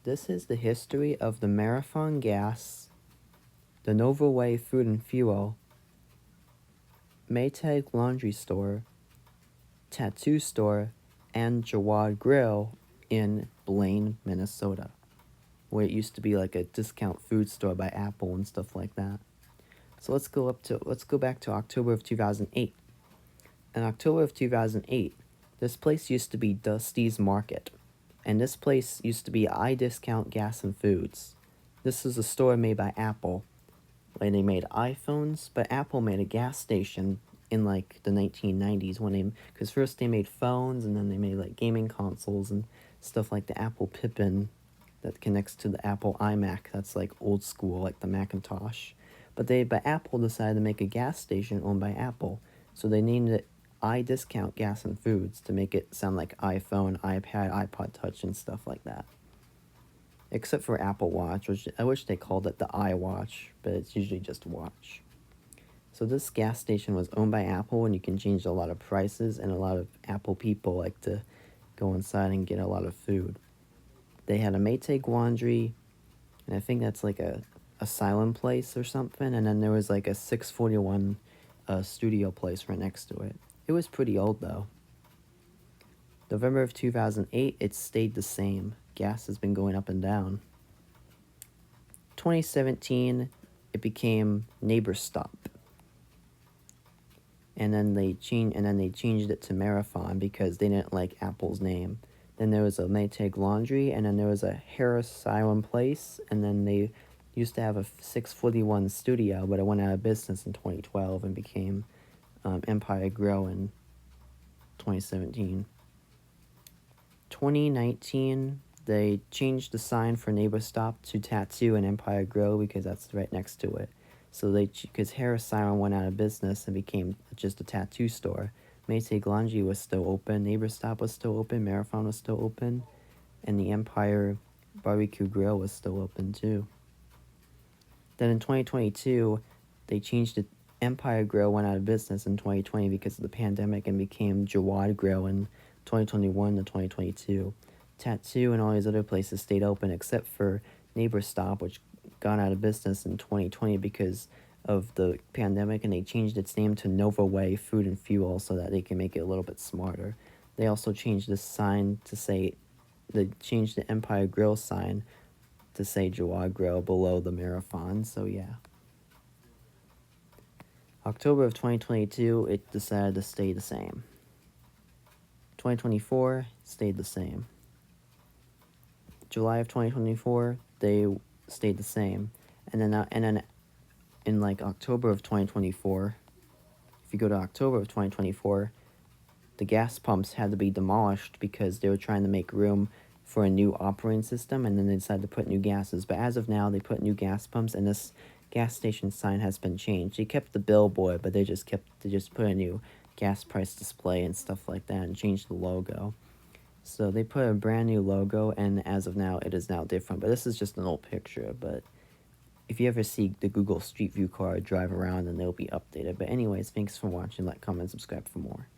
This is the history of the Marathon Gas, the Nova Way Food and Fuel, Maytag Laundry Store, Tattoo Store, and Jawad Grill in Blaine, Minnesota, where it used to be like a discount food store by Apple and stuff like that. So let's go back to October of 2008. In October of 2008, this place used to be Dusty's Market, and this place used to be iDiscount Gas and Foods. This is a store made by Apple, where they made iPhones, but Apple made a gas station in like the 1990s because first they made phones and then they made like gaming consoles and stuff like the Apple Pippin that connects to the Apple iMac. That's like old school, like the Macintosh. But Apple decided to make a gas station owned by Apple, so they named it iDiscount Gas and Foods to make it sound like iPhone, iPad, iPod Touch, and stuff like that. Except for Apple Watch, which I wish they called it the iWatch, but it's usually just Watch. So this gas station was owned by Apple, and you can change a lot of prices, and a lot of Apple people like to go inside and get a lot of food. They had a Maytag Laundry, and I think that's like a Asylum place or something, and then there was like a 641 studio place right next to it. It was pretty old though. November of 2008, it stayed the same. Gas has been going up and down. 2017, it became Neighbor Stop. And then they changed it to Marathon because they didn't like Apple's name. Then there was a Maytag Laundry, and then there was a Harris Asylum place, and then they used to have a 641 studio, but it went out of business in 2012 and became Empire Grill in 2017. 2019, they changed the sign for Neighbor Stop to Tattoo and Empire Grill because that's right next to it. So because Harris Asylum went out of business and became just a tattoo store, Maytag Laundry was still open, Neighbor Stop was still open, Marathon was still open, and the Empire Barbecue Grill was still open too. Then in 2022, they changed it. Empire Grill went out of business in 2020 because of the pandemic and became Jawad Grill in 2021 to 2022. Tattoo and all these other places stayed open except for Neighbor Stop, which got out of business in 2020 because of the pandemic, and they changed its name to Nova Way Food and Fuel so that they can make it a little bit smarter. They also changed the sign to say, they changed the Empire Grill sign to say Jawad Grill below the Marathon, so yeah. October of 2022, it decided to stay the same. 2024, stayed the same. July of 2024, they stayed the same. And then in like October of 2024, if you go to October of 2024, the gas pumps had to be demolished because they were trying to make room for a new operating system, and then they decided to put new gases. But as of now, they put new gas pumps, and this gas station sign has been changed. They kept the billboard, but they just put a new gas price display and stuff like that and changed the logo. So they put a brand new logo, and as of now, it is now different. But this is just an old picture, but if you ever see the Google Street View car drive around, then they'll be updated. But anyways, thanks for watching. Like, comment, subscribe for more.